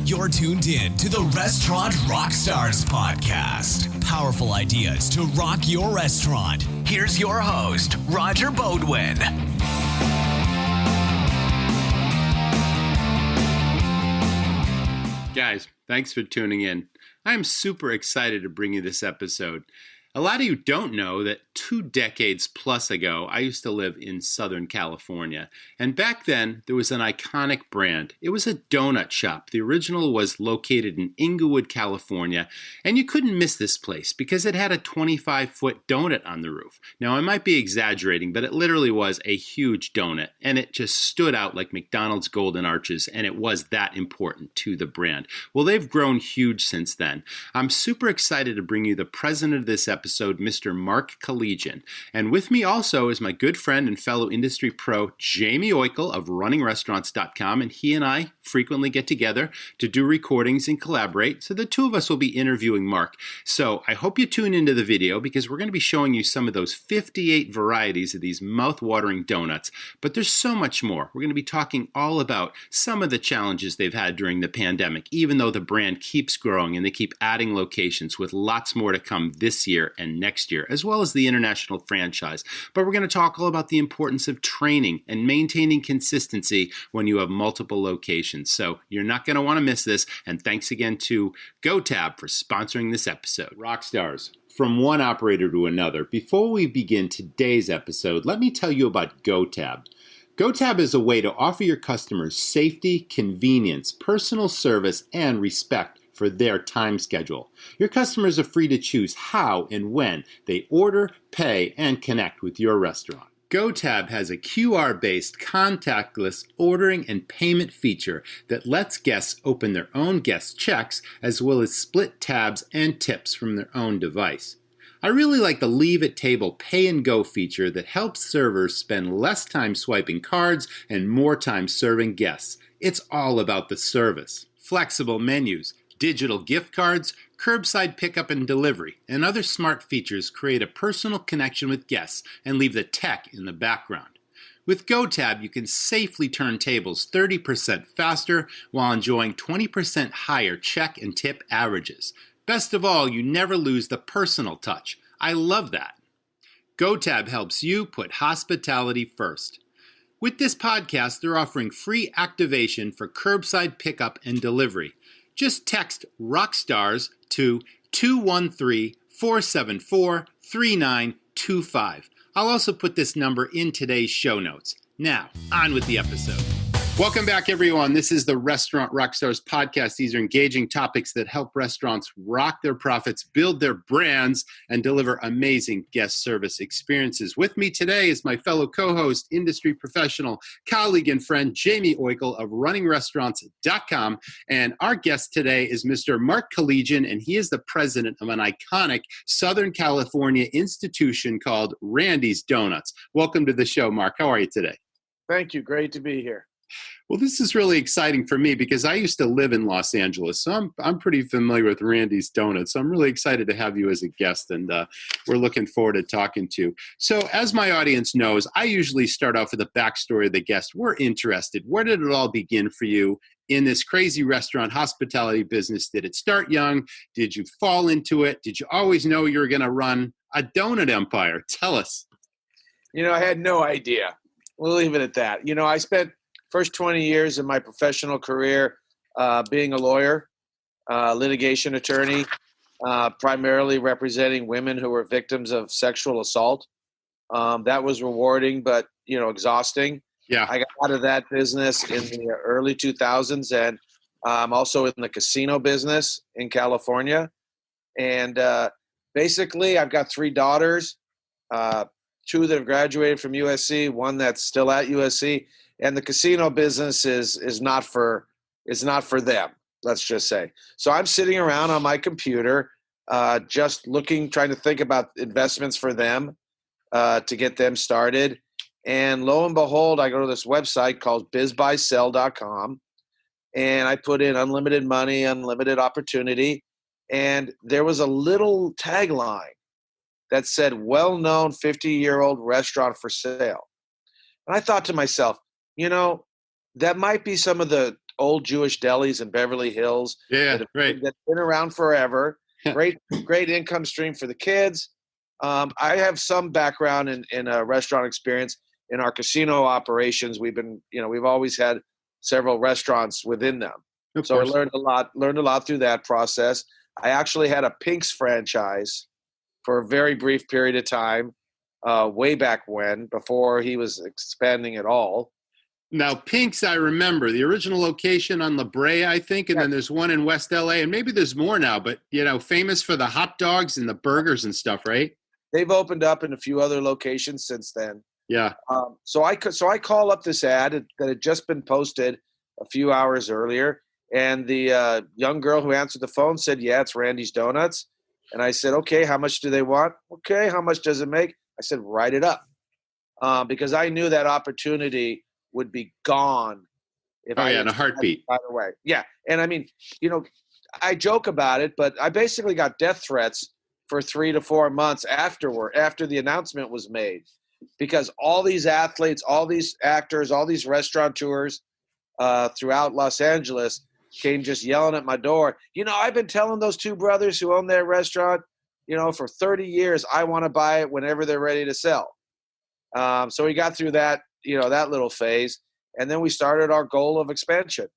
You're tuned in to the Restaurant Rockstars Podcast. Powerful ideas to rock your restaurant. Here's your host, Roger Bodwin. Guys, thanks for tuning in. I'm super excited to bring you this episode. A lot of you don't know that 2 decades plus ago, I used to live in Southern California. And back then, there was an iconic brand. It was a donut shop. The original was located in Inglewood, California. And you couldn't miss this place because it had a 25-foot donut on the roof. Now, I might be exaggerating, but it literally was a huge donut. And it just stood out like McDonald's Golden Arches. And it was that important to the brand. Well, they've grown huge since then. I'm super excited to bring you the president of this episode, Mr. Mark Kelegian. And with me also is my good friend and fellow industry pro, Jaime Oikle of runningrestaurants.com. And he and I frequently get together to do recordings and collaborate. So the two of us will be interviewing Mark. So I hope you tune into the video because we're going to be showing you some of those 58 varieties of these mouth-watering donuts. But there's so much more. We're going to be talking all about some of the challenges they've had during the pandemic, even though the brand keeps growing and they keep adding locations with lots more to come this year and next year, as well as the international franchise. But we're going to talk all about the importance of training and maintaining consistency when you have multiple locations. So you're not going to want to miss this. And thanks again to GoTab for sponsoring this episode. Rockstars, from one operator to another. Before we begin today's episode, let me tell you about GoTab. GoTab is a way to offer your customers safety, convenience, personal service, and respect for their time schedule. Your customers are free to choose how and when they order, pay, and connect with your restaurant. GoTab has a QR-based contactless ordering and payment feature that lets guests open their own guest checks as well as split tabs and tips from their own device. I really like the Leave at Table Pay and Go feature that helps servers spend less time swiping cards and more time serving guests. It's all about the service. Flexible menus, digital gift cards, curbside pickup and delivery, and other smart features create a personal connection with guests and leave the tech in the background. With GoTab, you can safely turn tables 30% faster while enjoying 20% higher check and tip averages. Best of all, you never lose the personal touch. I love that. GoTab helps you put hospitality first. With this podcast, they're offering free activation for curbside pickup and delivery. Just text Rockstars to 213-474-3925. I'll also put this number in today's show notes. Now, on with the episode. Welcome back, everyone. This is the Restaurant Rockstars Podcast. These are engaging topics that help restaurants rock their profits, build their brands, and deliver amazing guest service experiences. With me today is my fellow co-host, industry professional, colleague, and friend, Jaime Oikle of runningrestaurants.com. And our guest today is Mr. Mark Kelegian, and he is the president of an iconic Southern California institution called Randy's Donuts. Welcome to the show, Mark. How are you today? Thank you. Great to be here. Well, this is really exciting for me because I used to live in Los Angeles, so I'm pretty familiar with Randy's Donuts. So I'm really excited to have you as a guest, and we're looking forward to talking to you. So as my audience knows, I usually start off with a backstory of the guest. We're interested. Where did it all begin for you in this crazy restaurant hospitality business? Did it start young? Did you fall into it? Did you always know you were going to run a donut empire? Tell us. I had no idea. We'll leave it at that. I spent first 20 years of my professional career being a lawyer, litigation attorney, primarily representing women who were victims of sexual assault. That was rewarding, but, exhausting. Yeah. I got out of that business in the early 2000s, and I'm also in the casino business in California. And basically, I've got 3 daughters, 2 that have graduated from USC, 1 that's still at USC. And the casino business is not for them, let's just say. So I'm sitting around on my computer, just trying to think about investments for them to get them started. And lo and behold, I go to this website called bizbuysell.com, and I put in unlimited money, unlimited opportunity. And there was a little tagline that said, well-known 50-year-old restaurant for sale. And I thought to myself, that might be some of the old Jewish delis in Beverly Hills. Yeah, right. That's been around forever. Great income stream for the kids. I have some background in restaurant experience in our casino operations. We've always had several restaurants within them. Of So course. I learned a lot through that process. I actually had a Pink's franchise for a very brief period of time, way back when, before he was expanding at all. Now, Pink's, I remember the original location on La Brea, I think, and then there's one in West LA, and maybe there's more now, but, famous for the hot dogs and the burgers and stuff, right? They've opened up in a few other locations since then. Yeah. So I call up this ad that had just been posted a few hours earlier, and the young girl who answered the phone said, "Yeah, it's Randy's Donuts." And I said, "Okay, how much do they want?" "Okay, how much does it make?" I said, "Write it up," because I knew that opportunity would be gone if in a heartbeat. By the way, yeah, and I mean, I joke about it, but I basically got death threats for 3 to 4 months after the announcement was made, because all these athletes, all these actors, all these restaurateurs throughout Los Angeles came just yelling at my door. I've been telling those two brothers who own that restaurant, for 30 years, I want to buy it whenever they're ready to sell. So we got through that, that little phase, and then we started our goal of expansion.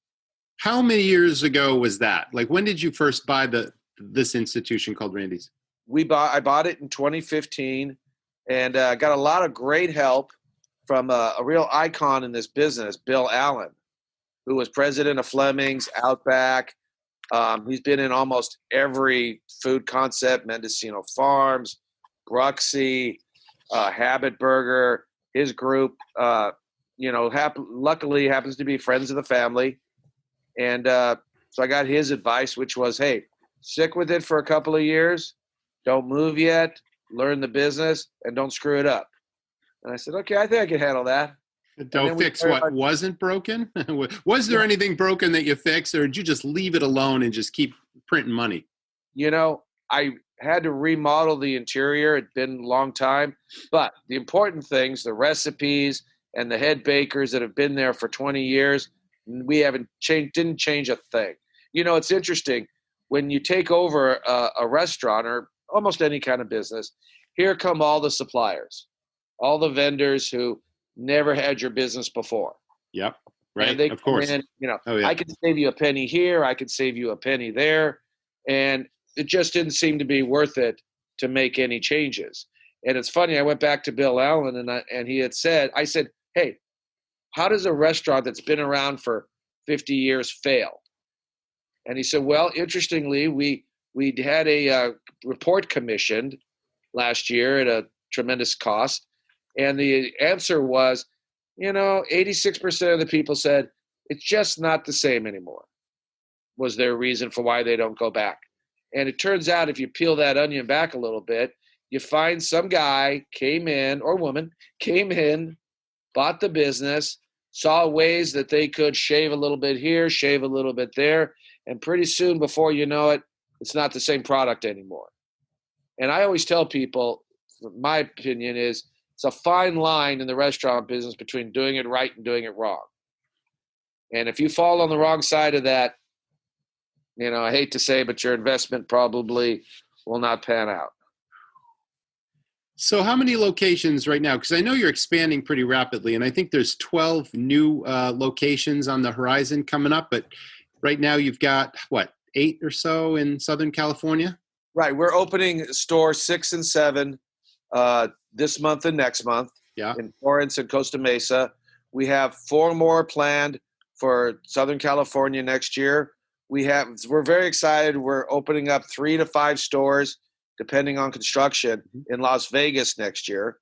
How many years ago was that? Like, when did you first buy this institution called Randy's? I bought it in 2015, and got a lot of great help from a real icon in this business, Bill Allen, who was president of Fleming's, Outback. He's been in almost every food concept, Mendocino Farms, Bruxy, Habit Burger. His group, luckily happens to be friends of the family. And so I got his advice, which was, hey, stick with it for a couple of years. Don't move yet. Learn the business, and don't screw it up. And I said, okay, I think I can handle that. Don't fix what wasn't broken? Was there anything broken that you fixed, or did you just leave it alone and just keep printing money? I had to remodel the interior. It'd been a long time. But the important things, the recipes and the head bakers that have been there for 20 years, we didn't change a thing. It's interesting. When you take over a restaurant or almost any kind of business, here come all the suppliers, all the vendors who never had your business before. Yep. Right. And they of course. come in, I can save you a penny here. I can save you a penny there. And it just didn't seem to be worth it to make any changes. And it's funny. I went back to Bill Allen and he had said, I said, hey, how does a restaurant that's been around for 50 years fail? And he said, well, interestingly, we had a report commissioned last year at a tremendous cost. And the answer was, 86% of the people said, it's just not the same anymore, was their reason for why they don't go back. And it turns out, if you peel that onion back a little bit, you find some guy or woman came in, bought the business, saw ways that they could shave a little bit here, shave a little bit there. And pretty soon, before you know it, it's not the same product anymore. And I always tell people, my opinion is, it's a fine line in the restaurant business between doing it right and doing it wrong. And if you fall on the wrong side of that, I hate to say, but your investment probably will not pan out. So how many locations right now? Because I know you're expanding pretty rapidly, and I think there's 12 new locations on the horizon coming up. But right now you've got, 8 or so in Southern California? Right. We're opening stores 6 and 7 this month and next month in Torrance and Costa Mesa. We have 4 more planned for Southern California next year. We're very excited. We're opening up 3 to 5 stores, depending on construction, in Las Vegas next year.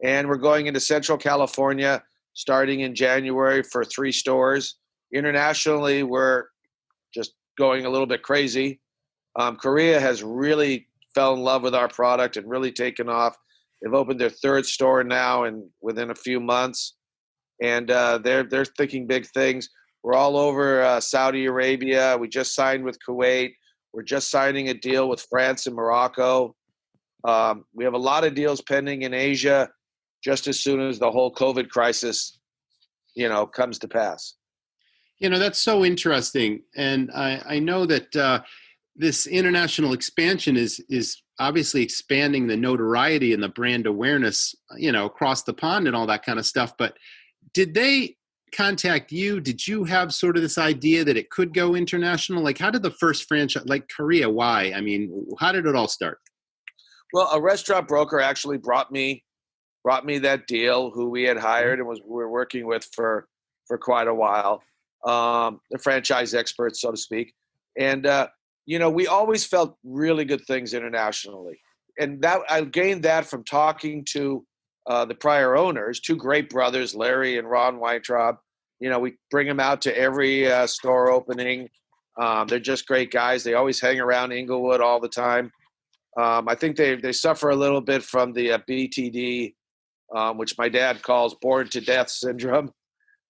And we're going into Central California starting in January for 3 stores. Internationally, we're just going a little bit crazy. Korea has really fell in love with our product and really taken off. They've opened their 3rd store now and within a few months. And they're thinking big things. We're all over Saudi Arabia. We just signed with Kuwait. We're just signing a deal with France and Morocco. We have a lot of deals pending in Asia just as soon as the whole COVID crisis, comes to pass. That's so interesting. And I know that this international expansion is obviously expanding the notoriety and the brand awareness, across the pond and all that kind of stuff. But did they contact you? Did you have sort of this idea that it could go international? Like, how did the first franchise, like Korea, why? I mean, how did it all start? Well, a restaurant broker actually brought me that deal, who we had hired and we were working with for quite a while. The franchise experts, so to speak. And, we always felt really good things internationally. And that I gained that from talking to the prior owners, two great brothers, Larry and Ron Weintraub. We bring them out to every store opening. They're just great guys. They always hang around Inglewood all the time. I think they suffer a little bit from the BTD, which my dad calls born to death syndrome.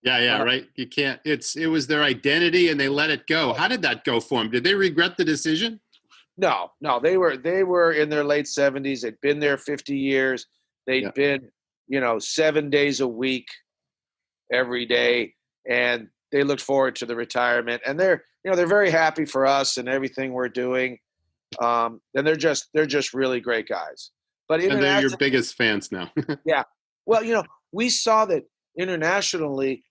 Yeah, right. You can't. It was their identity, and they let it go. How did that go for them? Did they regret the decision? No. They were in their late 70s. They'd been there 50 years. They'd been, 7 days a week, every day, and they looked forward to the retirement. And they're very happy for us and everything we're doing. And they're just really great guys. But and they're your biggest fans now. Yeah. Well, we saw that internationally,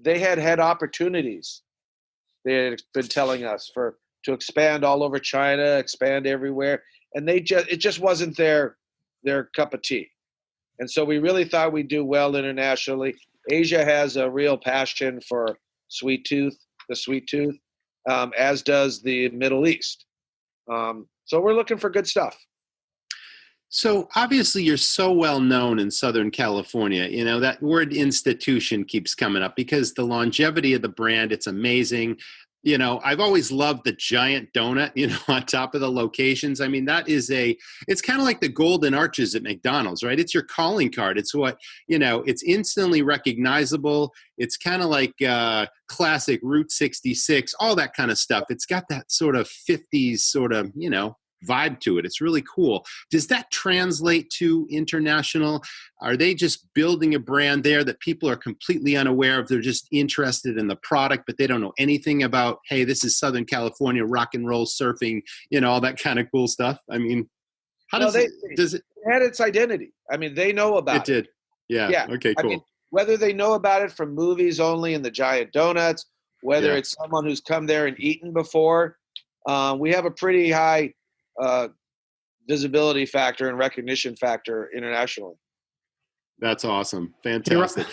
they had opportunities. They had been telling us to expand all over China, expand everywhere, and it just wasn't their cup of tea. And so we really thought we'd do well internationally. Asia has a real passion for the sweet tooth, as does the Middle East. So we're looking for good stuff. So obviously you're so well known in Southern California. That word institution keeps coming up because the longevity of the brand, it's amazing. I've always loved the giant donut, on top of the locations. I mean, it's kind of like the golden arches at McDonald's, right? It's your calling card. It's what, it's instantly recognizable. It's kind of like classic Route 66, all that kind of stuff. It's got that sort of 50s sort of, vibe to it. It's really cool. Does that translate to international? Are they just building a brand there that people are completely unaware of? They're just interested in the product, but they don't know anything about, hey, this is Southern California rock and roll surfing, all that kind of cool stuff. I mean, does it had its identity? I mean, they know about it. It did. Yeah. Okay, cool. I mean, whether they know about it from movies only and the giant donuts, whether it's someone who's come there and eaten before, we have a pretty high visibility factor and recognition factor internationally. That's awesome. Fantastic.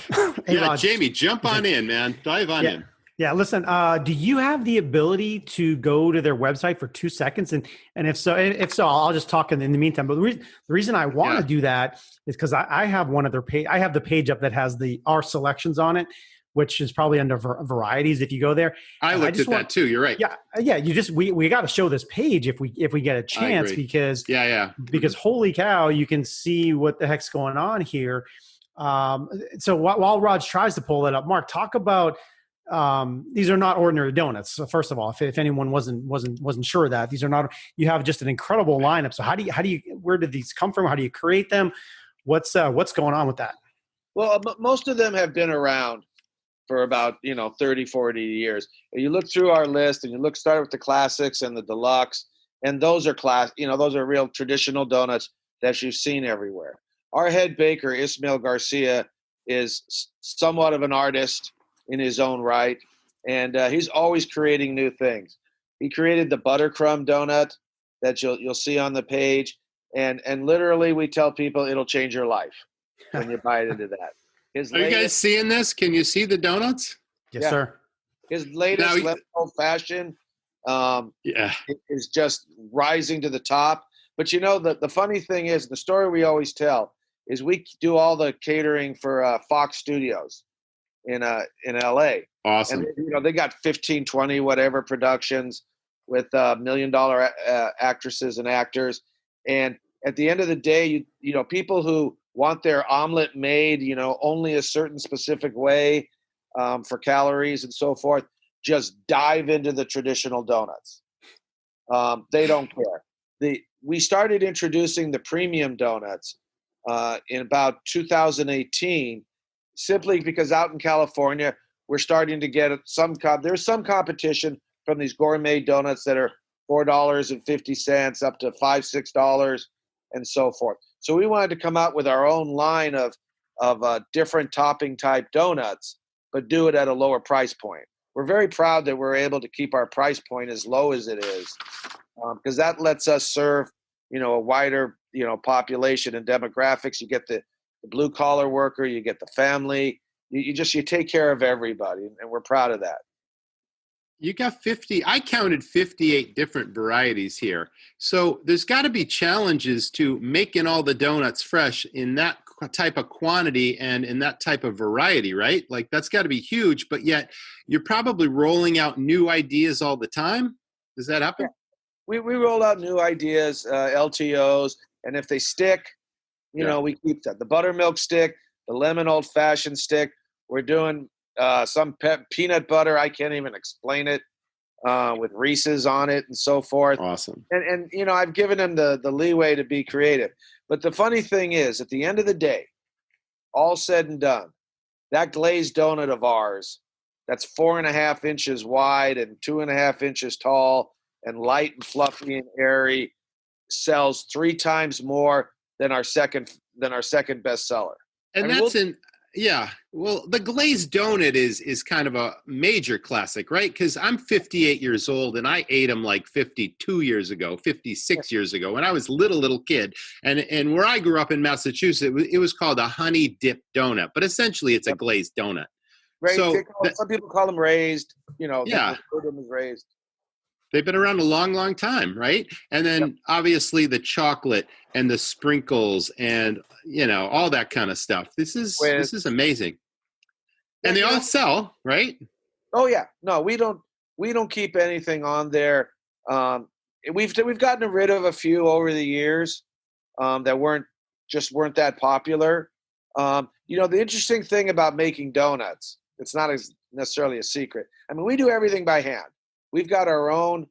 Hey, Raj. Jaime, jump on in, man. Dive on in. Yeah, listen, do you have the ability to go to their website for 2 seconds? And if so, I'll just talk in the meantime. But the reason I want to do that is because I have one of their page. I have the page up that has our selections on it, which is probably under varieties if you go there. I looked at that too. You're right. Yeah. We got to show this page if we get a chance because holy cow, you can see what the heck's going on here. So while Raj tries to pull it up, Mark, talk about these are not ordinary donuts. So first of all, if anyone wasn't sure of that, these are not. You have just an incredible lineup. So how do you where did these come from? How do you create them? What's going on with that? Well, most of them have been around for about 30, 40 years. You look through our list and you start with the classics and the deluxe, and those are those are real traditional donuts that you've seen everywhere. Our head baker, Ismael Garcia, is somewhat of an artist in his own right, and he's always creating new things. He created the buttercrumb donut that you'll see on the page, and literally we tell people it'll change your life when you bite into that. Are you guys seeing this? Can you see the donuts? Yes, sir. His latest lemon old-fashioned is just rising to the top. But the funny thing is, the story we always tell is we do all the catering for Fox Studios in LA. Awesome. And they got 15, 20, whatever productions with $1 million actresses and actors. And at the end of the day, people who want their omelet made, only a certain specific way for calories and so forth, just dive into the traditional donuts. They don't care. We started introducing the premium donuts in about 2018, simply because out in California, we're starting to get there's some competition from these gourmet donuts that are $4.50 up to $5-6 and so forth. So we wanted to come out with our own line of different topping type donuts, but do it at a lower price point. We're very proud that we're able to keep our price point as low as it is, because that lets us serve, a wider, population and demographics. You get the blue collar worker, you get the family, you take care of everybody, and we're proud of that. You got I counted 58 different varieties here. So there's got to be challenges to making all the donuts fresh in that type of quantity and in that type of variety, right? Like that's got to be huge, but yet you're probably rolling out new ideas all the time. Does that happen? Yeah. We roll out new ideas, LTOs, and if they stick, we keep that. The buttermilk stick, the lemon old fashioned stick. We're doing some peanut butter. I can't even explain it, with Reese's on it and so forth. Awesome. And I've given them the leeway to be creative. But the funny thing is, at the end of the day, all said and done, that glazed donut of ours, that's 4.5 inches wide and 2.5 inches tall and light and fluffy and airy, sells 3 times more than our second bestseller. And well, the glazed donut is kind of a major classic, right? Because I'm 58 years old and I ate them like 52 years ago, 56 years ago when I was little kid. And where I grew up in Massachusetts, it was called a honey dip donut, but essentially it's a glazed donut. So some people call them raised, people refer to them as raised. They've been around a long, long time, right? And then obviously the chocolate and the sprinkles and, all that kind of stuff. This is amazing. And they all sell, right? Oh yeah. No, we don't keep anything on there. We've gotten rid of a few over the years that weren't that popular. The interesting thing about making donuts, it's not necessarily a secret. I mean, we do everything by hand. We've got our own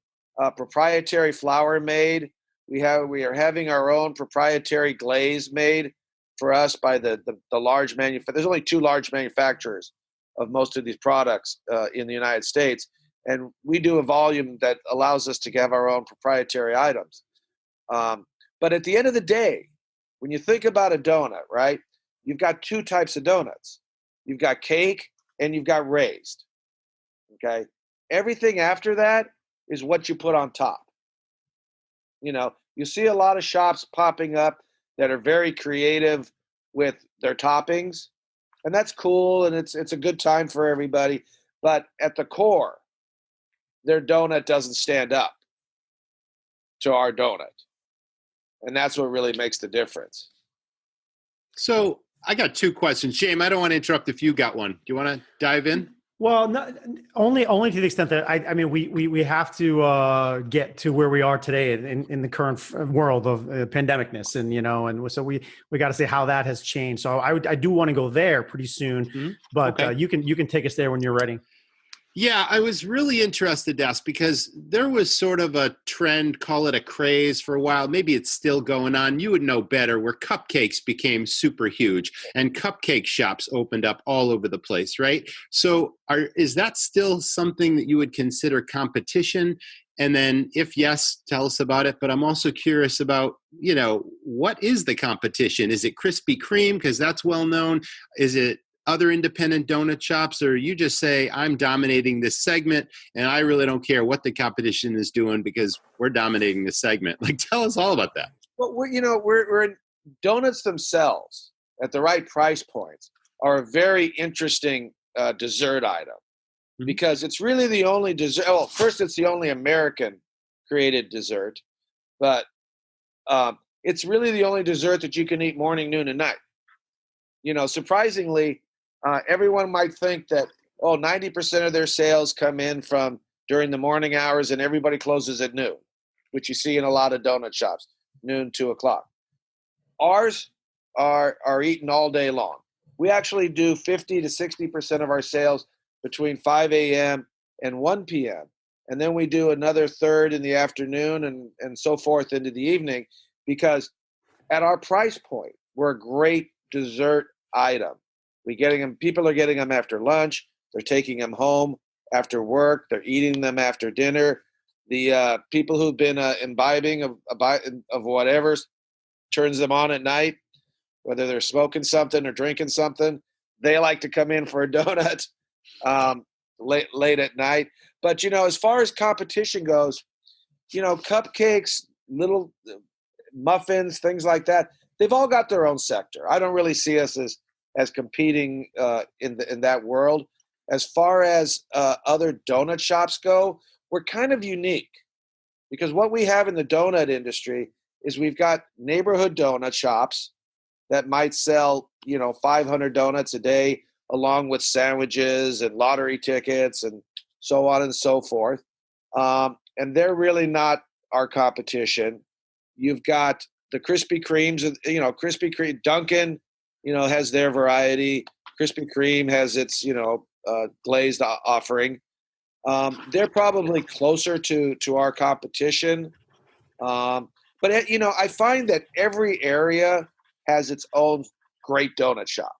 proprietary flour made. We are having our own proprietary glaze made for us by the large manufacturer. There's only 2 large manufacturers of most of these products in the United States, and we do a volume that allows us to have our own proprietary items. But at the end of the day, when you think about a donut, right, you've got 2 types of donuts. You've got cake and you've got raised. Okay. Everything after that is what you put on top. You see a lot of shops popping up that are very creative with their toppings, and that's cool, and it's a good time for everybody. But at the core, their donut doesn't stand up to our donut, and that's what really makes the difference. So I got 2 questions. Jaime, I don't want to interrupt if you got one. Do you want to dive in? Well, only to the extent that I mean, we have to get to where we are today in the current world of pandemicness, and so we got to see how that has changed. So I do want to go there pretty soon, but okay. You can take us there when you're ready. Yeah, I was really interested to ask because there was sort of a trend, call it a craze for a while. Maybe it's still going on. You would know better, where cupcakes became super huge and cupcake shops opened up all over the place, right? So is that still something that you would consider competition? And then if yes, tell us about it. But I'm also curious about, what is the competition? Is it Krispy Kreme? Because that's well known. Is it other independent donut shops, or you just say, I'm dominating this segment and I really don't care what the competition is doing because we're dominating the segment? Like, tell us all about that. Well, we're in donuts themselves at the right price points are a very interesting dessert item, because it's really the only dessert. Well, first, it's the only American created dessert, but it's really the only dessert that you can eat morning, noon, and night. Surprisingly, everyone might think that, 90% of their sales come in from during the morning hours and everybody closes at noon, which you see in a lot of donut shops, noon, 2 o'clock. Ours are eaten all day long. We actually do 50 to 60% of our sales between 5 a.m. and 1 p.m. And then we do another third in the afternoon and so forth into the evening, because at our price point, we're a great dessert item. People are getting them after lunch. They're taking them home after work. They're eating them after dinner. The people who've been imbibing of whatever turns them on at night, whether they're smoking something or drinking something, they like to come in for a donut late at night. But, as far as competition goes, cupcakes, little muffins, things like that, they've all got their own sector. I don't really see us as competing in that world. As far as other donut shops go, we're kind of unique because what we have in the donut industry is we've got neighborhood donut shops that might sell, 500 donuts a day along with sandwiches and lottery tickets and so on and so forth. And they're really not our competition. You've got the Krispy Kremes, Krispy Kreme, Dunkin', has their variety. Krispy Kreme has its, glazed offering. They're probably closer to our competition. But, I find that every area has its own great donut shop,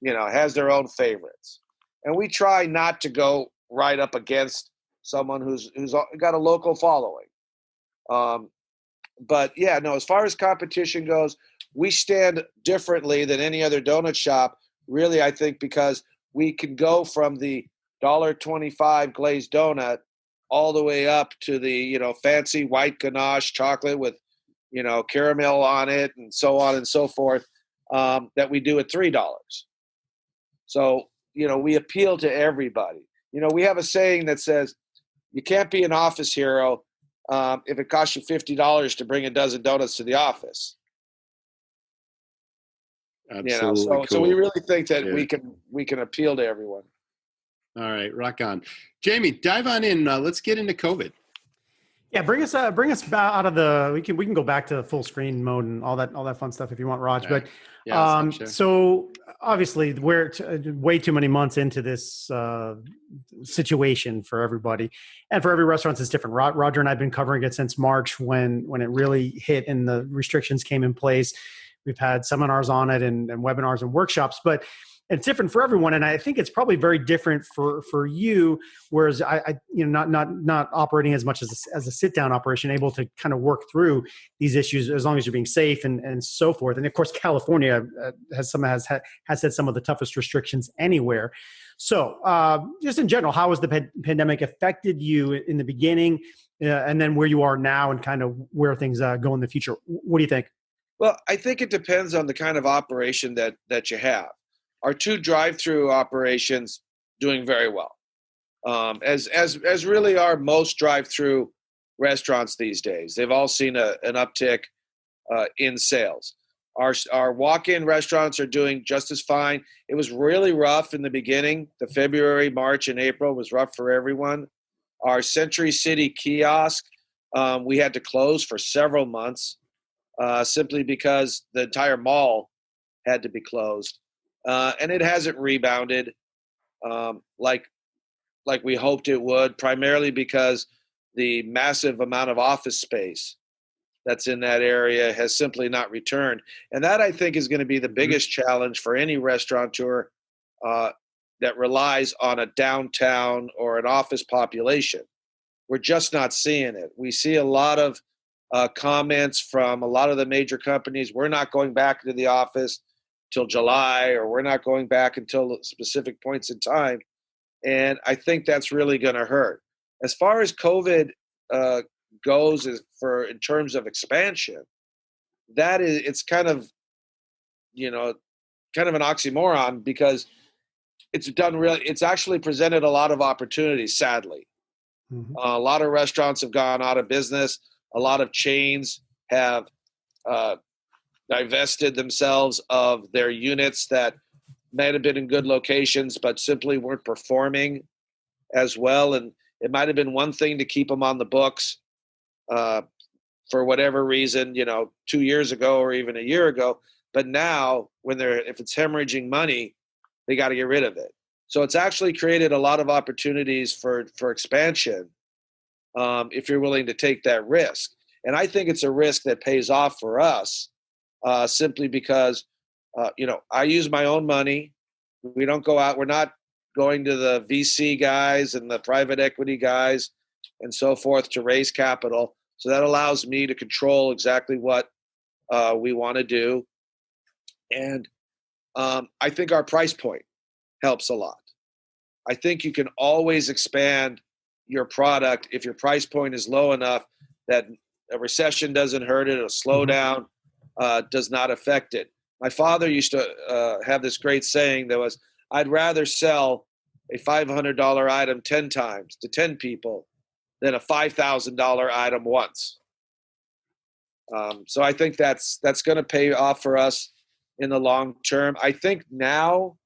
has their own favorites. And we try not to go right up against someone who's got a local following. But yeah, no, as far as competition goes, we stand differently than any other donut shop, really, I think, because we can go from the $1.25 glazed donut all the way up to the, fancy white ganache chocolate with, caramel on it and so on and so forth, that we do at $3. So, we appeal to everybody. We have a saying that says, you can't be an office hero if it costs you $50 to bring a dozen donuts to the office. Absolutely. Cool. So we really think that we can appeal to everyone. All right, rock on. Jaime, dive on in. Let's get into COVID. Yeah, bring us out of the. We can go back to full screen mode and all that fun stuff if you want, Raj. Right. But so obviously we're way too many months into this situation for everybody, and for every restaurant it's different. Roger and I've been covering it since March when it really hit and the restrictions came in place. We've had seminars on it and webinars and workshops, but it's different for everyone. And I think it's probably very different for you, whereas I not operating as much as a sit down operation, able to kind of work through these issues as long as you're being safe and so forth. And of course, California has had some of the toughest restrictions anywhere. So just in general, how has the pandemic affected you in the beginning and then where you are now and kind of where things go in the future? What do you think? Well, I think it depends on the kind of operation that you have. Our 2 drive-through operations doing very well, as really are most drive-through restaurants these days. They've all seen an uptick in sales. Our walk-in restaurants are doing just as fine. It was really rough in the beginning. The February, March, and April was rough for everyone. Our Century City kiosk, we had to close for several months simply because the entire mall had to be closed. And it hasn't rebounded like we hoped it would, primarily because the massive amount of office space that's in that area has simply not returned. And that, I think, is going to be the biggest challenge for any restaurateur that relies on a downtown or an office population. We're just not seeing it. We see a lot of comments from a lot of the major companies. We're not going back to the office till July, or we're not going back until specific points in time. And I think that's really going to hurt. As far as COVID goes in terms of expansion, it's kind of an oxymoron because it's actually presented a lot of opportunities, sadly. Mm-hmm. A lot of restaurants have gone out of business. A lot of chains have divested themselves of their units that might have been in good locations but simply weren't performing as well. And it might have been one thing to keep them on the books for whatever reason, 2 years ago or even a year ago. But now, if it's hemorrhaging money, they got to get rid of it. So it's actually created a lot of opportunities for expansion if you're willing to take that risk. And I think it's a risk that pays off for us. Simply because, I use my own money. We don't go out. We're not going to the VC guys and the private equity guys and so forth to raise capital. So that allows me to control exactly what we want to do. And I think our price point helps a lot. I think you can always expand your product if your price point is low enough that a recession doesn't hurt it, a slowdown does not affect it. My father used to have this great saying that was, I'd rather sell a $500 item 10 times to 10 people than a $5,000 item once. So I think that's going to pay off for us in the long term. I think now,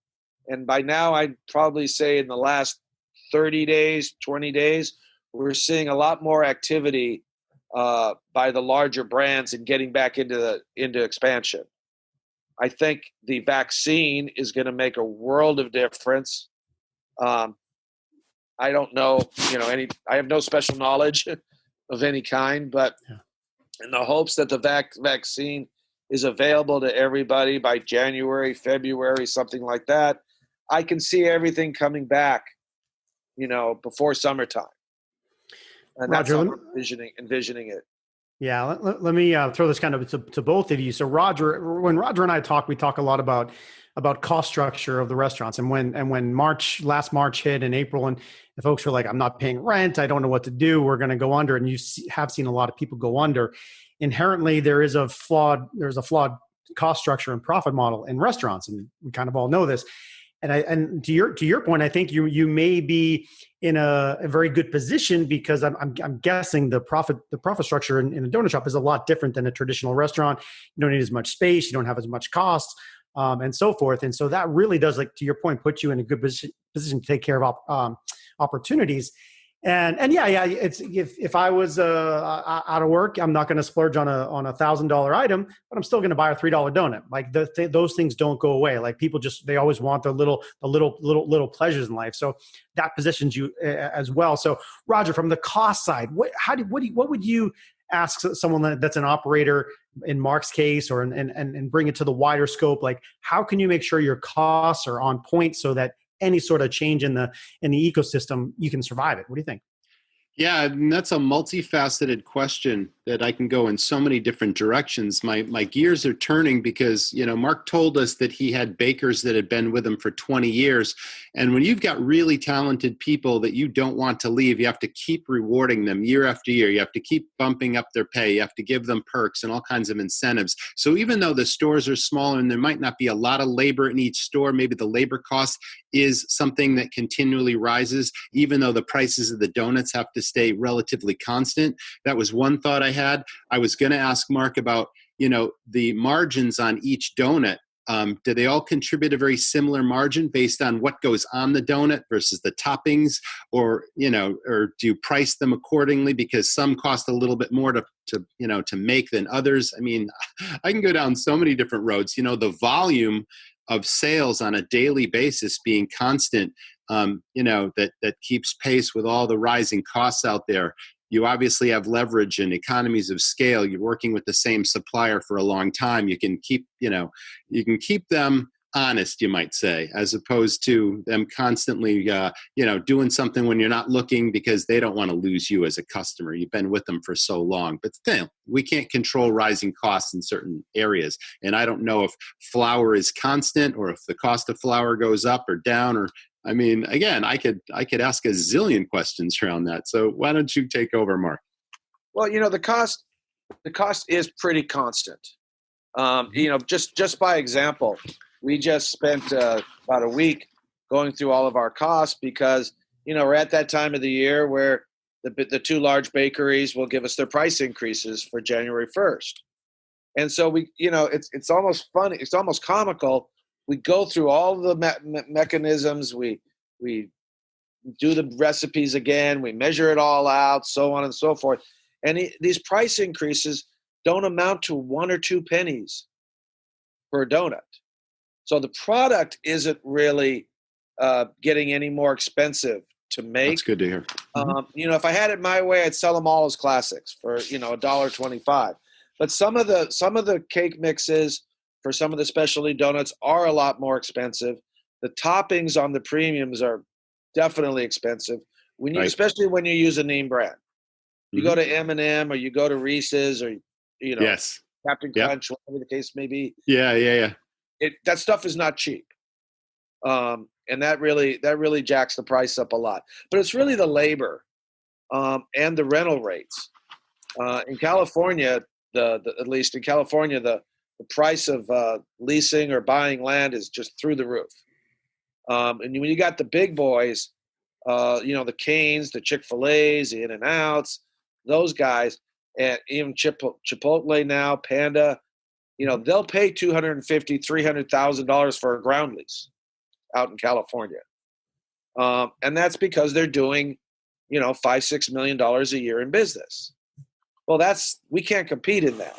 and by now I'd probably say in the last 30 days, 20 days, we're seeing a lot more activity by the larger brands in getting back into expansion. I think the vaccine is going to make a world of difference. I don't know, I have no special knowledge of any kind, but in the hopes that the vaccine is available to everybody by January, February, something like that, I can see everything coming back, before summertime. And Roger, that's how I'm envisioning it. Yeah, let me throw this kind of to both of you. So Roger, when Roger and I talk, we talk a lot about cost structure of the restaurants. And when last March hit in April, and the folks were like, I'm not paying rent, I don't know what to do, we're going to go under. And you have seen a lot of people go under. Inherently, there's a flawed cost structure and profit model in restaurants, and we kind of all know this. And to your point, I think you may be in a very good position, because I'm guessing the profit structure in a donut shop is a lot different than a traditional restaurant. You don't need as much space, you don't have as much costs, and so forth. And so that really does, like to your point, put you in a good position to take care of opportunities. And yeah, it's if I was out of work, I'm not going to splurge on a $1,000 item, but I'm still going to buy a $3 donut. Like those things don't go away. Like people they always want the little pleasures in life. So that positions you as well. So Roger, from the cost side, what would you ask someone that's an operator in Mark's case, or and bring it to the wider scope? Like, how can you make sure your costs are on point so that any sort of change in the ecosystem, you can survive it? What do you think? Yeah, and that's a multifaceted question that I can go in so many different directions. My gears are turning because, Mark told us that he had bakers that had been with him for 20 years. And when you've got really talented people that you don't want to leave, you have to keep rewarding them year after year. You have to keep bumping up their pay. You have to give them perks and all kinds of incentives. So even though the stores are smaller and there might not be a lot of labor in each store, maybe the labor cost is something that continually rises, even though the prices of the donuts have to stay relatively constant. That was one thought I had. I was going to ask Mark about, the margins on each donut. Do they all contribute a very similar margin based on what goes on the donut versus the toppings, or do you price them accordingly because some cost a little bit more to make than others? I mean, I can go down so many different roads. The volume of sales on a daily basis being constant, that keeps pace with all the rising costs out there. You obviously have leverage and economies of scale. You're working with the same supplier for a long time. You can keep them honest, you might say, as opposed to them constantly, doing something when you're not looking because they don't want to lose you as a customer. You've been with them for so long. But still, we can't control rising costs in certain areas. And I don't know if flour is constant or if the cost of flour goes up or down, or again, I could ask a zillion questions around that. So why don't you take over, Mark? Well, the cost is pretty constant. Just by example, we just spent about a week going through all of our costs because, we're at that time of the year where the two large bakeries will give us their price increases for January 1st. And so it's almost funny. It's almost comical. We go through all the mechanisms. We do the recipes again. We measure it all out, so on and so forth. And these price increases don't amount to 1 or 2 pennies per donut. So the product isn't really getting any more expensive to make. That's good to hear. If I had it my way, I'd sell them all as classics for $1.25. But some of the cake mixes for some of the specialty donuts are a lot more expensive. The toppings on the premiums are definitely expensive especially when you use a name brand. You go to M&M or you go to Reese's or yes, Captain Crunch, whatever the case may be. Yeah. That stuff is not cheap, and that really jacks the price up a lot. But it's really the labor and the rental rates. In California, at least in California, the price of leasing or buying land is just through the roof. And when you got the big boys, the Canes, the Chick-fil-A's, the In-N-Outs, those guys, and even Chipotle now, Panda, they'll pay $250,000, $300,000 for a ground lease out in California. And that's because they're doing, $5-6 million a year in business. Well, we can't compete in that.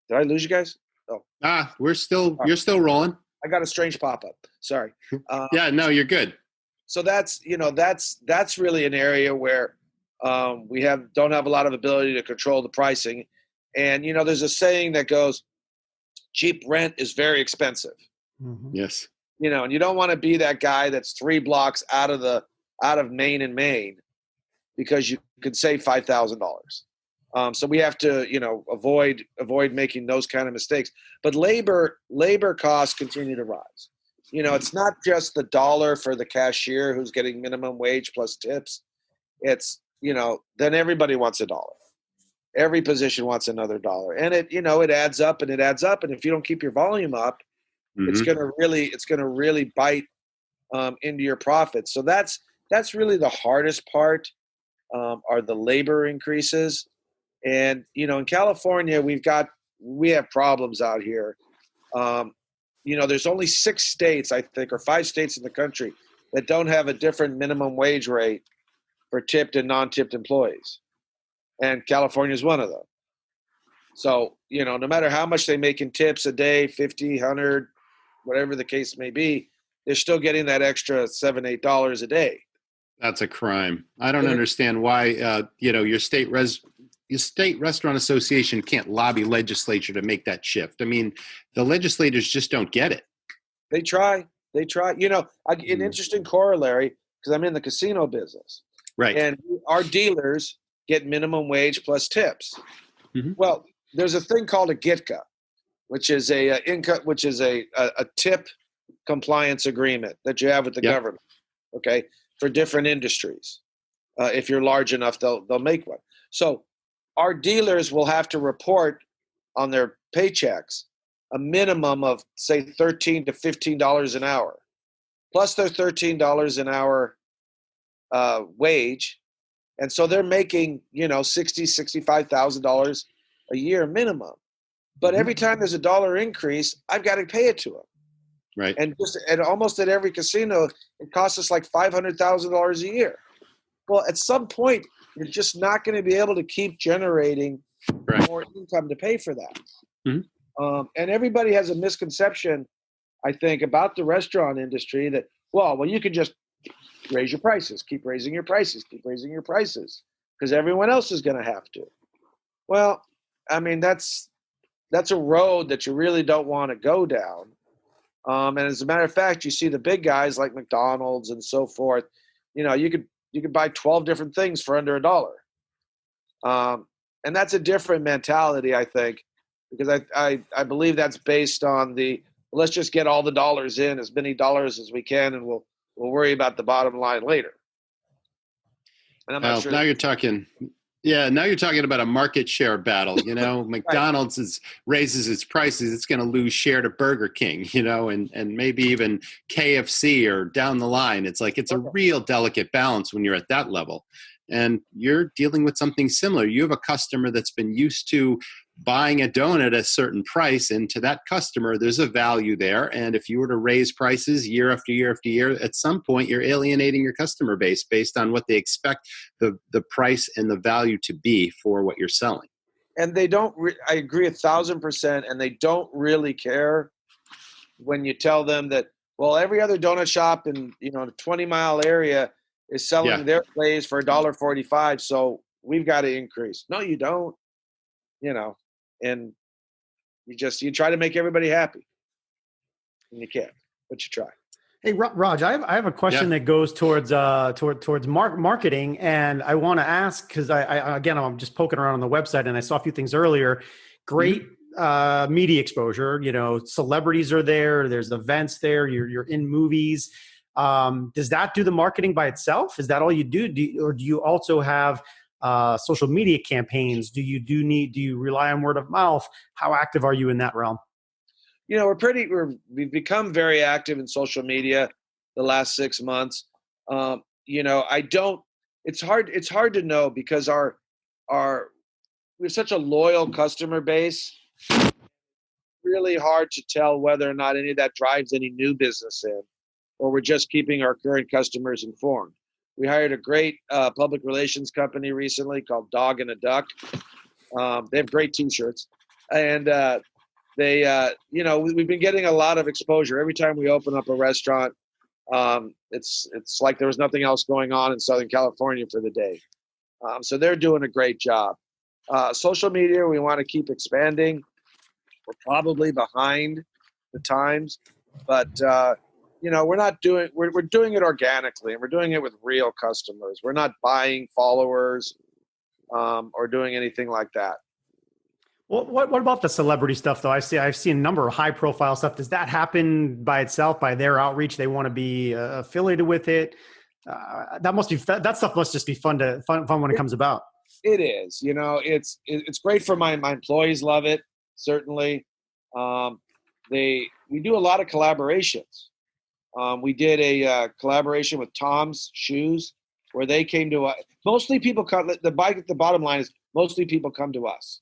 Did I lose you guys? Oh. You're still rolling. I got a strange pop-up. Sorry. Yeah, no, you're good. So that's really an area where we don't have a lot of ability to control the pricing. And, there's a saying that goes, cheap rent is very expensive. Mm-hmm. Yes. And you don't want to be that guy that's 3 blocks out of Main and Main because you could save $5,000. So we have to, avoid making those kind of mistakes. But labor costs continue to rise. It's not just the dollar for the cashier who's getting minimum wage plus tips. It's, then everybody wants $1. Every position wants another $1. And it adds up and it adds up. And if you don't keep your volume up, it's going to really bite into your profits. So that's really the hardest part, are the labor increases. And, in California, we have problems out here. There's only 6 states, I think, or 5 states in the country that don't have a different minimum wage rate for tipped and non-tipped employees. And California is one of them. So, no matter how much they make in tips a day, 50, 100, whatever the case may be, they're still getting that extra $7, $8 a day. That's a crime. I don't understand why, your state restaurant association can't lobby legislature to make that shift. I mean, the legislators just don't get it. They try. An interesting corollary, because I'm in the casino business. Right. And our dealers get minimum wage plus tips. Mm-hmm. Well, there's a thing called a GITCA, which is a tip compliance agreement that you have with the government. Okay. For different industries. If you're large enough, they'll make one. So our dealers will have to report on their paychecks a minimum of, say, $13 to $15 an hour, plus their $13 an hour wage. And so they're making, $60,000, $65,000 a year minimum. But every time there's a $1 increase, I've got to pay it to them. Right. And almost at every casino, it costs us like $500,000 a year. Well, at some point, you're just not going to be able to keep generating more income to pay for that. Mm-hmm. And everybody has a misconception, I think, about the restaurant industry that, well, you can just raise your prices, keep raising your prices, because everyone else is going to have to. Well, I mean, that's a road that you really don't want to go down. And as a matter of fact, you see the big guys like McDonald's and so forth. You could buy 12 different things for under $1. And that's a different mentality, I think, because I believe that's based on let's just get all the dollars in, as many dollars as we can, and we'll worry about the bottom line later. And I'm not sure. Now you're talking about a market share battle. McDonald's raises its prices, it's going to lose share to Burger King, and maybe even KFC or down the line. It's like, it's a real delicate balance when you're at that level. And you're dealing with something similar. You have a customer that's been used to buying a donut at a certain price, and to that customer, there's a value there. And if you were to raise prices year after year after year, at some point, you're alienating your customer base based on what they expect the price and the value to be for what you're selling. And they don't, I agree 1,000%, and they don't really care when you tell them that, well, every other donut shop in, a 20-mile area is selling their place for $1.45, so we've got to increase. No, you don't. And you try to make everybody happy. and you can't, but you try. Hey, Raj, I have a question that goes towards marketing, and I want to ask because I'm just poking around on the website and I saw a few things earlier. Great media exposure. You know, celebrities are there. There's events there. You're in movies. Does that do the marketing by itself? Is that all you do? Or do you also have social media campaigns? Do you rely on word of mouth? How active are you in that realm? You know, we've become very active in social media the last 6 months. You know, it's hard to know because we have such a loyal customer base. Really hard to tell whether or not any of that drives any new business in, or we're just keeping our current customers informed. We hired a great public relations company recently called Dog and a Duck. They have great T-shirts, and you know, we've been getting a lot of exposure every time we open up a restaurant. It's like there was nothing else going on in Southern California for the day. So they're doing a great job. Social media, we want to keep expanding. We're probably behind the times, but you know, we're doing it organically, and we're doing it with real customers. We're not buying followers or doing anything like that. Well, what about the celebrity stuff though? I've seen a number of high profile stuff. Does that happen by itself, by their outreach? They want to be affiliated with it. That stuff must just be fun when it comes about. It is, you know, it's great for my employees. Love it. Certainly. We do a lot of collaborations. We did a collaboration with Tom's Shoes where they came to us. Mostly people come, the bottom line is mostly people come to us.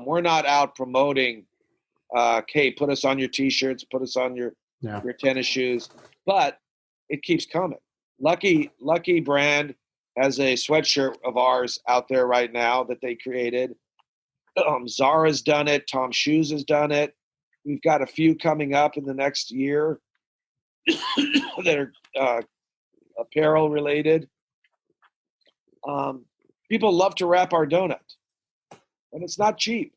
We're not out promoting, hey, put us on your T-shirts, put us on your tennis shoes, but it keeps coming. Lucky brand has a sweatshirt of ours out there right now that they created. Zara's done it. Tom's Shoes has done it. We've got a few coming up in the next year that are apparel related. People love to wrap our donut. And it's not cheap.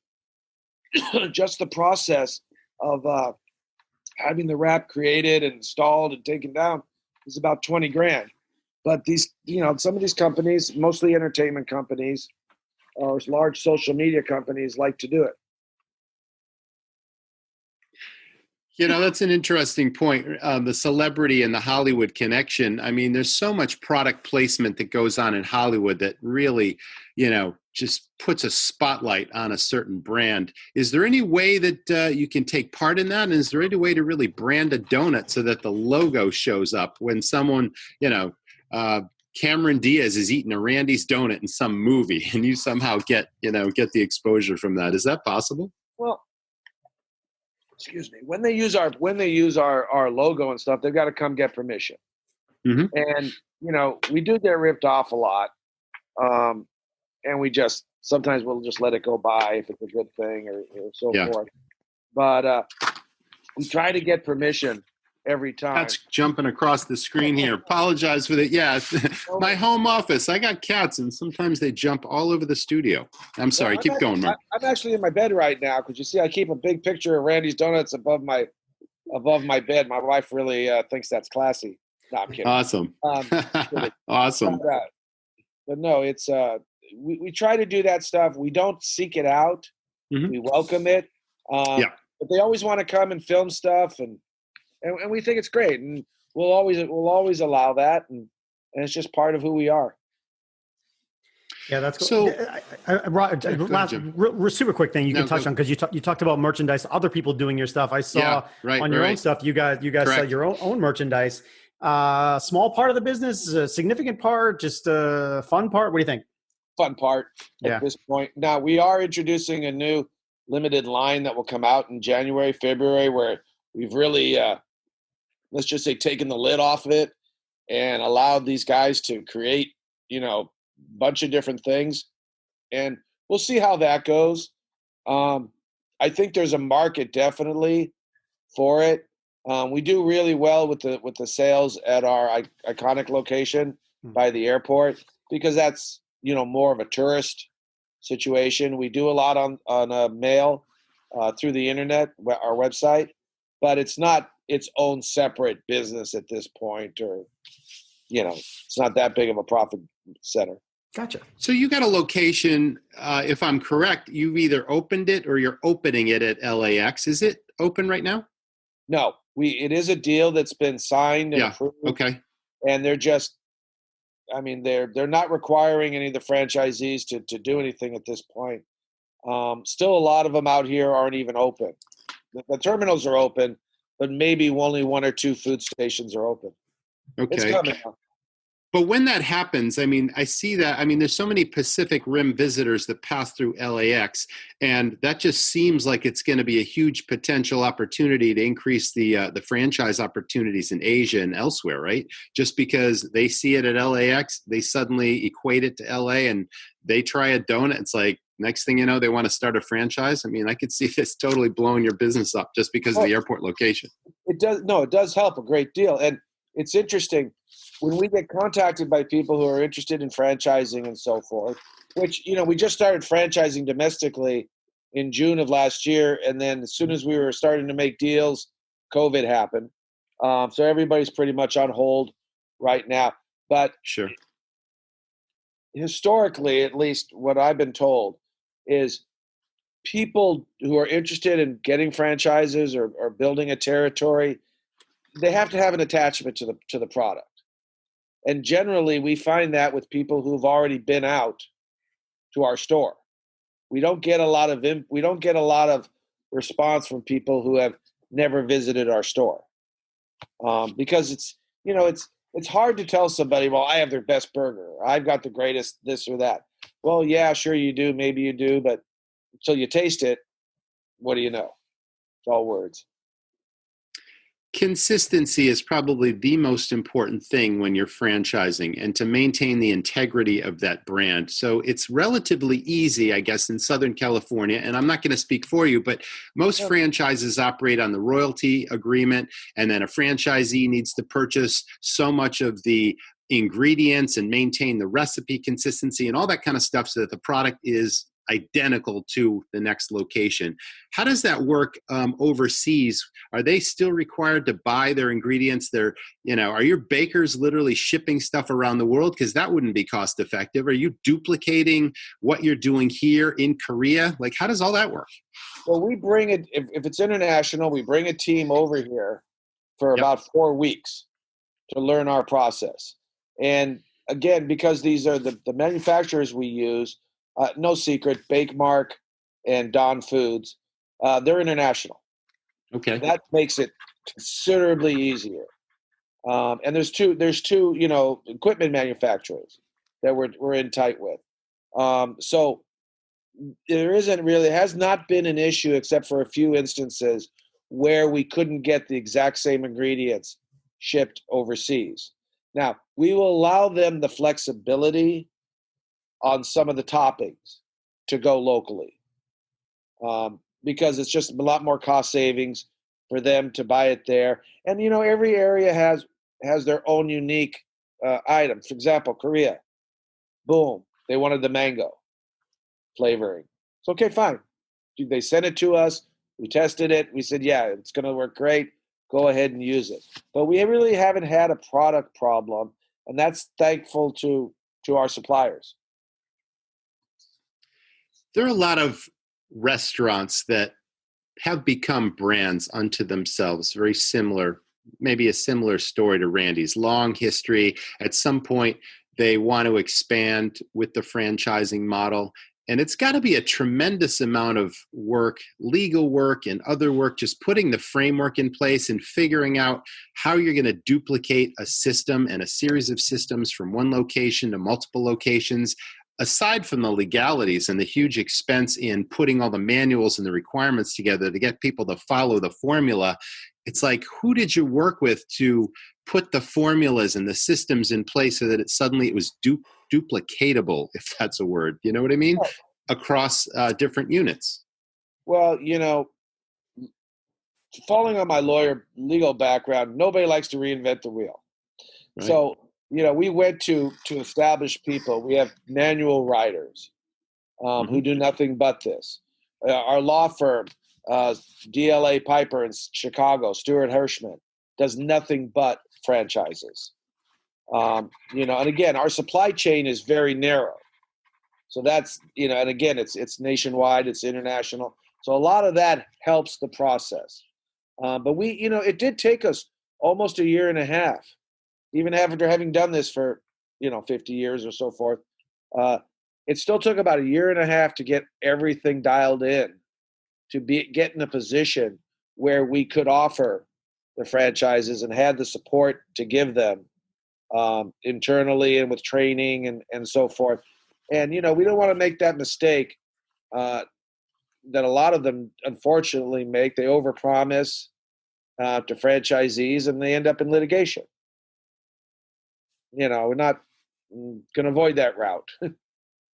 Just the process of having the wrap created and installed and taken down is about $20,000. But these, you know, some of these companies, mostly entertainment companies or large social media companies, like to do it. You know, that's an interesting point. The celebrity and the Hollywood connection. I mean, there's so much product placement that goes on in Hollywood that really, you know, just puts a spotlight on a certain brand. Is there any way that you can take part in that? And is there any way to really brand a donut so that the logo shows up when someone, you know, Cameron Diaz is eating a Randy's donut in some movie and you somehow get the exposure from that? Is that possible? Well, excuse me. When they use our logo and stuff, they've got to come get permission. Mm-hmm. And, you know, we do get ripped off a lot. And sometimes we'll just let it go by if it's a good thing or so forth. But we try to get permission every time. That's jumping across the screen here. Apologize for that. Yeah, my home office. I got cats, and sometimes they jump all over the studio. I'm sorry. Keep going, Mark. I'm actually in my bed right now because you see, I keep a big picture of Randy's Donuts above my bed. My wife really thinks that's classy. No, I'm kidding. Awesome. Awesome. But no, it's we try to do that stuff. We don't seek it out. Mm-hmm. We welcome it. But they always want to come and film stuff, and we think it's great, and we'll always allow that, and it's just part of who we are. Yeah, that's cool. So, super quick thing you can touch on, because you talked about merchandise, other people doing your stuff. I saw on your own stuff, you guys sell your own merchandise. Small part of the business, a significant part, just a fun part. What do you think? Fun part at this point. Now we are introducing a new limited line that will come out in January, February, where we've really, let's just say, taken the lid off of it and allowed these guys to create, you know, a bunch of different things. And we'll see how that goes. I think there's a market definitely for it. We do really well with the sales at our iconic location by the airport, because that's, you know, more of a tourist situation. We do a lot on mail through the internet, our website, but it's not its own separate business at this point, or, it's not that big of a profit center. Gotcha. So you got a location, if I'm correct, you've either opened it or you're opening it at LAX. Is it open right now? No, it is a deal that's been signed and approved. Okay. And they're just, they're not requiring any of the franchisees to do anything at this point. Still, a lot of them out here aren't even open. The terminals are open, but maybe only one or two food stations are open. Okay. It's coming up. But when that happens, I see that. There's so many Pacific Rim visitors that pass through LAX, and that just seems like it's going to be a huge potential opportunity to increase the franchise opportunities in Asia and elsewhere, right? Just because they see it at LAX, they suddenly equate it to LA, and they try a donut. It's like, next thing you know, they want to start a franchise. I could see this totally blowing your business up just because of the airport location. It does. No, it does help a great deal. And it's interesting when we get contacted by people who are interested in franchising and so forth, which, we just started franchising domestically in June of last year. And then as soon as we were starting to make deals, COVID happened. So everybody's pretty much on hold right now. But sure, historically, at least what I've been told, is people who are interested in getting franchises or building a territory, they have to have an attachment to the product. And generally, we find that with people who've already been out to our store. We don't get a lot of response from people who have never visited our store, because it's hard to tell somebody, well, I have their best burger, or I've got the greatest this or that. Well, yeah, sure you do, maybe you do, but until you taste it, what do you know? It's all words. Consistency is probably the most important thing when you're franchising, and to maintain the integrity of that brand. So it's relatively easy, I guess, in Southern California, and I'm not going to speak for you, but most franchises operate on the royalty agreement, and then a franchisee needs to purchase so much of the ingredients and maintain the recipe consistency and all that kind of stuff so that the product is identical to the next location. How does that work overseas? Are they still required to buy their ingredients? Are your bakers literally shipping stuff around the world? Because that wouldn't be cost effective. Are you duplicating what you're doing here in Korea? Like, how does all that work? Well, we bring it, if it's international, we bring a team over here for about 4 weeks to learn our process. And again, because these are the manufacturers we use, no secret, Bake Mark and Don Foods, they're international. Okay. That makes it considerably easier. And there's two, equipment manufacturers that we're in tight with. So there has not been an issue except for a few instances where we couldn't get the exact same ingredients shipped overseas. Now, we will allow them the flexibility on some of the toppings to go locally, because it's just a lot more cost savings for them to buy it there. And, every area has their own unique items. For example, Korea, boom, they wanted the mango flavoring. It's okay, fine. They sent it to us. We tested it. We said, yeah, it's going to work great. Go ahead and use it. But we really haven't had a product problem, and that's thankful to our suppliers. There are a lot of restaurants that have become brands unto themselves, very similar, maybe a similar story to Randy's. Long history. At some point, they want to expand with the franchising model. And it's got to be a tremendous amount of work, legal work and other work, just putting the framework in place and figuring out how you're going to duplicate a system and a series of systems from one location to multiple locations. Aside from the legalities and the huge expense in putting all the manuals and the requirements together to get people to follow the formula, it's like, who did you work with to put the formulas and the systems in place so that it was duplicatable, if that's a word, you know what I mean, across different units? Well, falling on my legal background, nobody likes to reinvent the wheel. Right. So, we went to established people. We have manual writers who do nothing but this. Our law firm DLA Piper in Chicago, Stuart Hirschman, does nothing but franchises. And again, our supply chain is very narrow. So that's, and again, it's nationwide, it's international. So a lot of that helps the process. But it did take us almost a year and a half, even after having done this for, 50 years or so forth. It still took about a year and a half to get everything dialed in, to get in a position where we could offer the franchises and had the support to give them internally and with training and so forth. And, we don't want to make that mistake that a lot of them unfortunately make. They overpromise to franchisees and they end up in litigation. We're not going to avoid that route.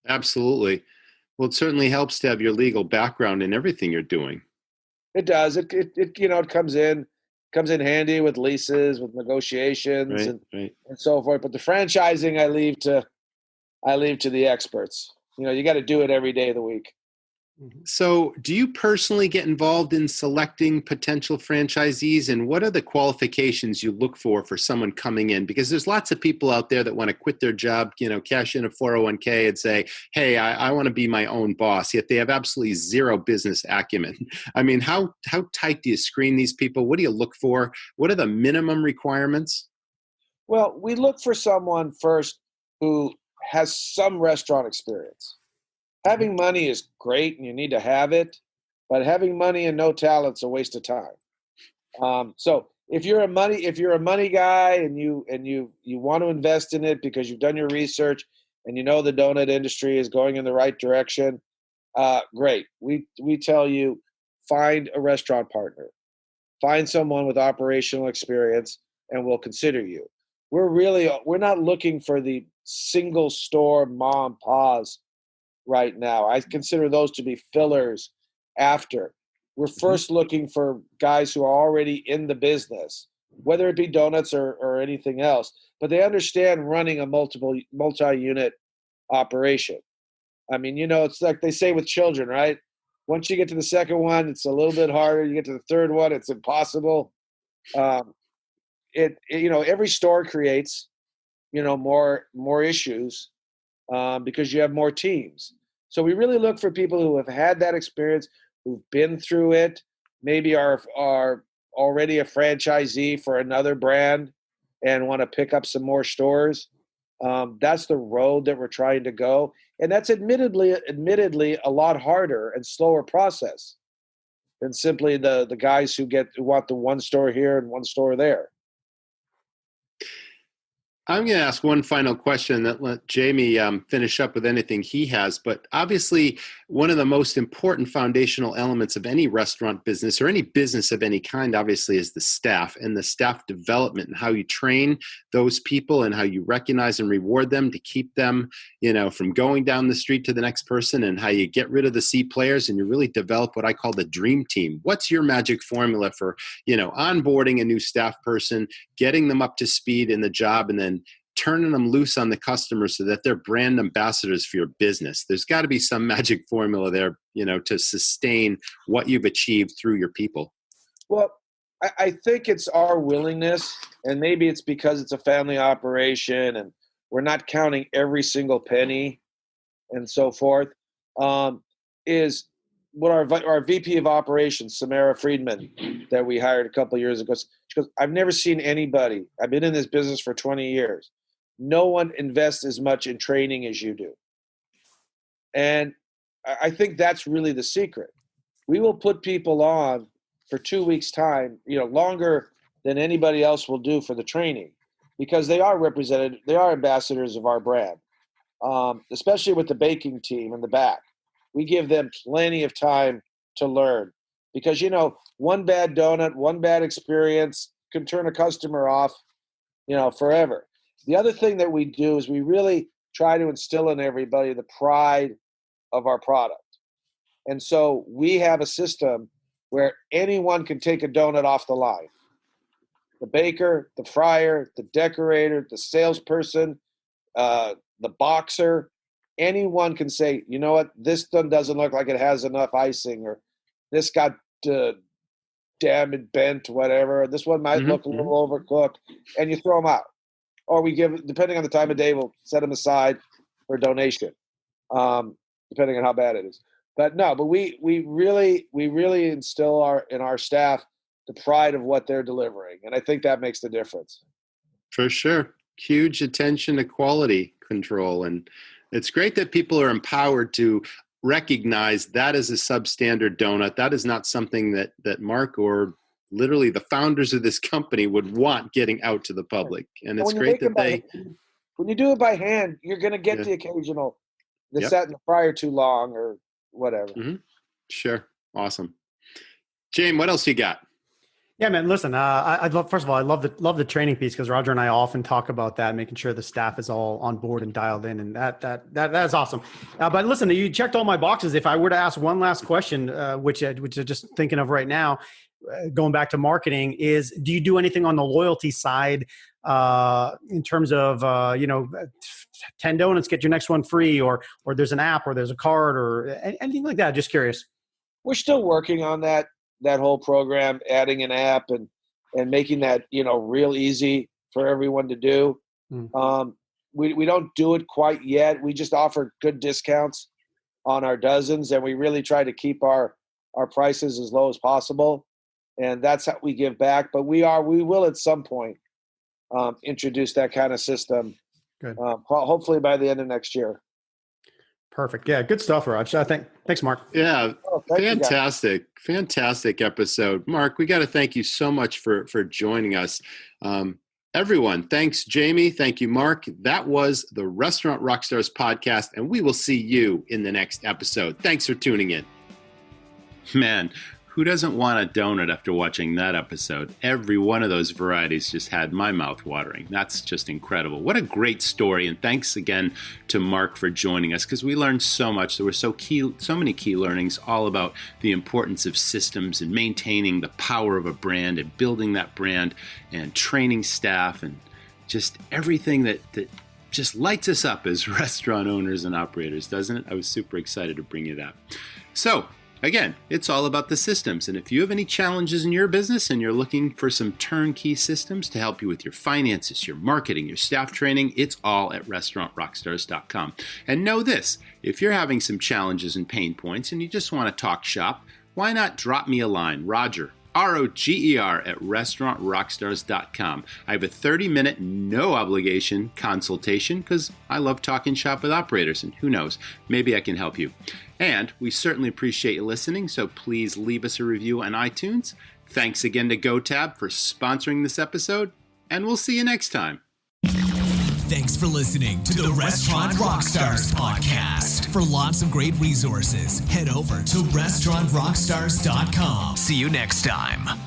Absolutely. Well, it certainly helps to have your legal background in everything you're doing. It does. It comes in handy with leases, with negotiations, and so forth. But the franchising, I leave to the experts. You got to do it every day of the week. So do you personally get involved in selecting potential franchisees, and what are the qualifications you look for someone coming in? Because there's lots of people out there that want to quit their job, cash in a 401k and say, hey, I want to be my own boss, yet they have absolutely zero business acumen. I mean, how tight do you screen these people? What do you look for? What are the minimum requirements? Well, we look for someone first who has some restaurant experience. Having money is great and you need to have it, but having money and no talent's a waste of time. So if you're a money guy and you want to invest in it because you've done your research and the donut industry is going in the right direction, great. We tell you, find a restaurant partner, find someone with operational experience, and we'll consider you. We're not looking for the single store mom and pa's right now. I consider those to be fillers after. We're first looking for guys who are already in the business, whether it be donuts or anything else, but they understand running a multi-unit operation. I mean, it's like they say with children, right? Once you get to the second one, it's a little bit harder. You get to the third one, it's impossible. Every store creates, more issues because you have more teams. So we really look for people who have had that experience, who've been through it, maybe are already a franchisee for another brand and want to pick up some more stores. That's the road that we're trying to go. And that's admittedly a lot harder and slower process than simply the guys who want the one store here and one store there. I'm going to ask one final question that let Jaime finish up with anything he has. But obviously, one of the most important foundational elements of any restaurant business or any business of any kind, obviously, is the staff and the staff development and how you train those people and how you recognize and reward them to keep them, from going down the street to the next person, and how you get rid of the C players and you really develop what I call the dream team. What's your magic formula for, onboarding a new staff person, getting them up to speed in the job, and then turning them loose on the customers so that they're brand ambassadors for your business? There's got to be some magic formula there, to sustain what you've achieved through your people. Well, I think it's our willingness, and maybe it's because it's a family operation and we're not counting every single penny and so forth, is what our VP of operations, Samara Friedman, that we hired a couple of years ago, she goes, I've never seen anybody, I've been in this business for 20 years, no one invests as much in training as you do. And I think that's really the secret. We will put people on for 2 weeks' time, longer than anybody else will do for the training, because they are ambassadors of our brand, especially with the baking team in the back. We give them plenty of time to learn because, one bad donut, one bad experience can turn a customer off, forever. The other thing that we do is we really try to instill in everybody the pride of our product. And so we have a system where anyone can take a donut off the line. The baker, the fryer, the decorator, the salesperson, the boxer, anyone can say, you know what, this doesn't look like it has enough icing, or this got damaged, bent, whatever. This one might look a little overcooked, and you throw them out. Or we give, depending on the time of day, we'll set them aside for donation, depending on how bad it is. But we really instill in our staff the pride of what they're delivering, and I think that makes the difference. For sure. Huge attention to quality control, and it's great that people are empowered to recognize that is a substandard donut. That is not something that Mark or literally the founders of this company would want getting out to the public. And it's great that when you do it by hand, you're going to get the occasional sat in the fryer too long or whatever. Sure. Awesome. James, what else you got? Yeah, man. Listen, I love. First of all, I love the training piece because Roger and I often talk about that, making sure the staff is all on board and dialed in, and that is awesome. But listen, you checked all my boxes. If I were to ask one last question, which I'm just thinking of right now, going back to marketing, is do you do anything on the loyalty side in terms of 10 donuts get your next one free, or there's an app, or there's a card, or anything like that? Just curious. We're still working on that whole program, adding an app and making that, real easy for everyone to do. We don't do it quite yet. We just offer good discounts on our dozens, and we really try to keep our prices as low as possible. And that's how we give back. But we will at some point introduce that kind of system. Good. Hopefully by the end of next year. Perfect. Yeah, good stuff, Raj. Thanks, Mark. Yeah, fantastic episode. Mark, we got to thank you so much for joining us. Everyone, thanks, Jaime. Thank you, Mark. That was the Restaurant Rockstars Podcast, and we will see you in the next episode. Thanks for tuning in. Man, who doesn't want a donut after watching that episode? Every one of those varieties just had my mouth watering. That's just incredible. What a great story. And thanks again to Mark for joining us, because we learned so much. There were so many key learnings all about the importance of systems and maintaining the power of a brand and building that brand and training staff and just everything that just lights us up as restaurant owners and operators, doesn't it? I was super excited to bring you that. So, again, it's all about the systems. And if you have any challenges in your business and you're looking for some turnkey systems to help you with your finances, your marketing, your staff training, it's all at restaurantrockstars.com. And know this, if you're having some challenges and pain points and you just want to talk shop, why not drop me a line, Roger, Roger at restaurantrockstars.com. I have a 30-minute, no obligation consultation because I love talking shop with operators, and who knows, maybe I can help you. And we certainly appreciate you listening, so please leave us a review on iTunes. Thanks again to GoTab for sponsoring this episode, and we'll see you next time. Thanks for listening to the Restaurant Rockstars Podcast. For lots of great resources, head over to restaurantrockstars.com. See you next time.